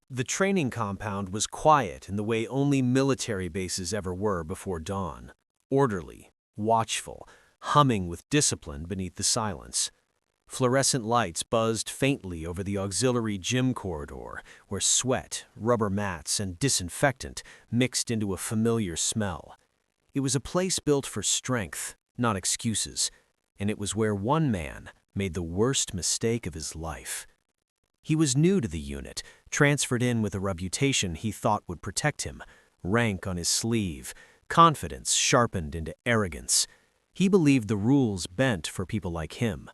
The training compound was quiet in the way only military bases ever were before dawn. Orderly, watchful, humming with discipline beneath the silence. Fluorescent lights buzzed faintly over the auxiliary gym corridor, where sweat, rubber mats, and disinfectant mixed into a familiar smell. It was a place built for strength, not excuses, and it was where one man made the worst mistake of his life. He was new to the unit, transferred in with a reputation he thought would protect him, rank on his sleeve, confidence sharpened into arrogance. He believed the rules bent for people like him.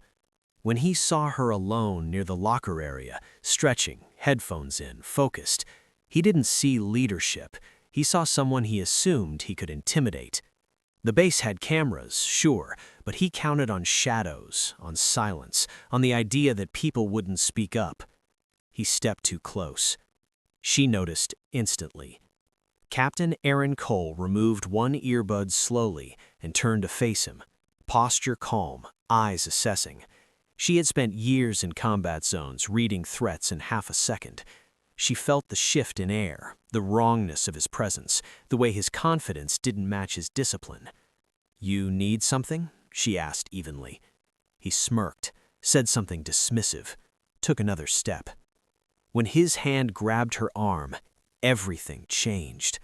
When he saw her alone near the locker area, stretching, headphones in, focused, he didn't see leadership. He saw someone he assumed he could intimidate. The base had cameras, sure, but he counted on shadows, on silence, on the idea that people wouldn't speak up. He stepped too close. She noticed instantly. Captain Aaron Cole removed one earbud slowly and turned to face him, posture calm, eyes assessing. She had spent years in combat zones, reading threats in half a second. She felt the shift in air, the wrongness of his presence, the way his confidence didn't match his discipline. "You need something?" she asked evenly. He smirked, said something dismissive, took another step. When his hand grabbed her arm, everything changed.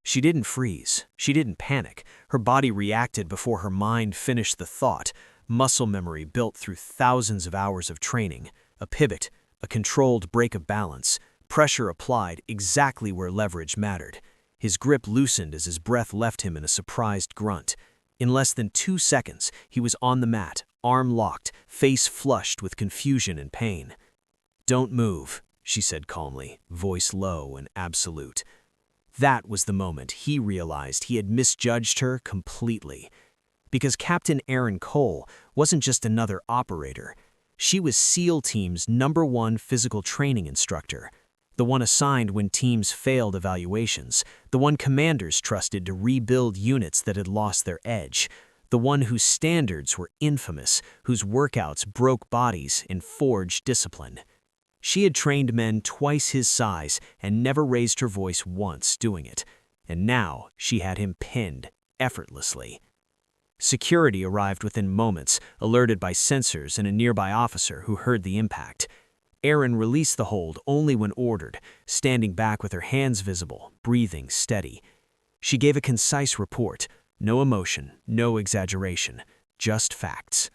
She didn't freeze. She didn't panic. Her body reacted before her mind finished the thought. Muscle memory built through thousands of hours of training. A pivot, a controlled break of balance. Pressure applied exactly where leverage mattered. His grip loosened as his breath left him in a surprised grunt. In less than 2 seconds, he was on the mat, arm locked, face flushed with confusion and pain. "Don't move," she said calmly, voice low and absolute. That was the moment he realized he had misjudged her completely. Because Captain Aaron Cole wasn't just another operator. She was SEAL Team's #1 physical training instructor, the one assigned when teams failed evaluations, the one commanders trusted to rebuild units that had lost their edge, the one whose standards were infamous, whose workouts broke bodies and forged discipline. She had trained men twice his size and never raised her voice once doing it, and now she had him pinned effortlessly. Security arrived within moments, alerted by sensors and a nearby officer who heard the impact. Aaron released the hold only when ordered, standing back with her hands visible, breathing steady. She gave a concise report, no emotion, no exaggeration, just facts.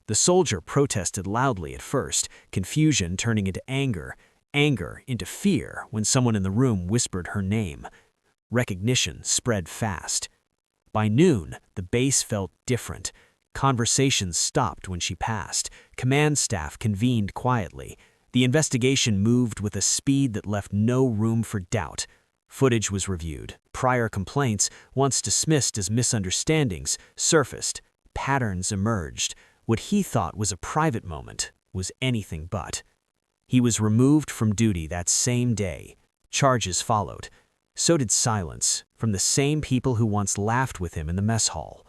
The soldier protested loudly at first, confusion turning into anger, anger into fear when someone in the room whispered her name. Recognition spread fast. By noon, the base felt different. Conversations stopped when she passed. Command staff convened quietly. The investigation moved with a speed that left no room for doubt. Footage was reviewed. Prior complaints, once dismissed as misunderstandings, surfaced. Patterns emerged. What he thought was a private moment was anything but. He was removed from duty that same day. Charges followed. So did silence from the same people who once laughed with him in the mess hall.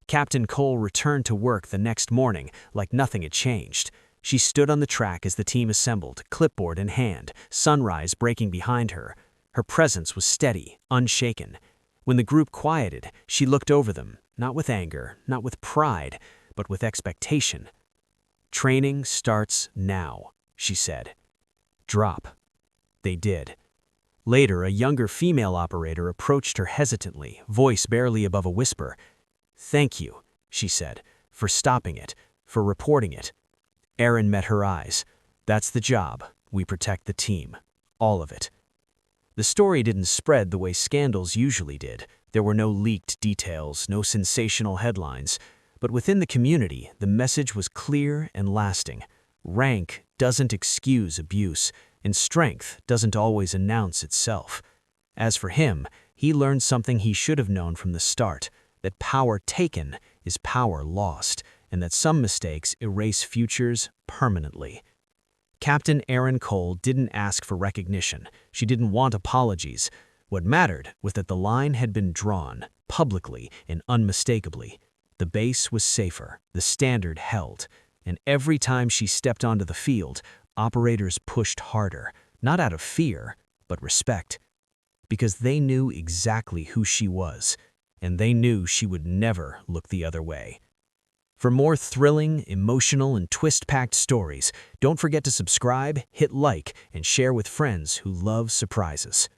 Captain Cole returned to work the next morning like nothing had changed. She stood on the track as the team assembled, clipboard in hand, sunrise breaking behind her. Her presence was steady, unshaken. When the group quieted, she looked over them, not with anger, not with pride, but with expectation. "Training starts now," she said. "Drop." They did. Later, a younger female operator approached her hesitantly, voice barely above a whisper. "Thank you," she said, "for stopping it, for reporting it." Aaron met her eyes. "That's the job. We protect the team. All of it." The story didn't spread the way scandals usually did. There were no leaked details, no sensational headlines. But within the community, the message was clear and lasting. Rank doesn't excuse abuse, and strength doesn't always announce itself. As for him, he learned something he should have known from the start, that power taken is power lost, and that some mistakes erase futures permanently. Captain Aaron Cole didn't ask for recognition. She didn't want apologies. What mattered was that the line had been drawn, publicly and unmistakably. The base was safer, the standard held, and every time she stepped onto the field, operators pushed harder, not out of fear, but respect. Because they knew exactly who she was, and they knew she would never look the other way. For more thrilling, emotional, and twist-packed stories, don't forget to subscribe, hit like, and share with friends who love surprises.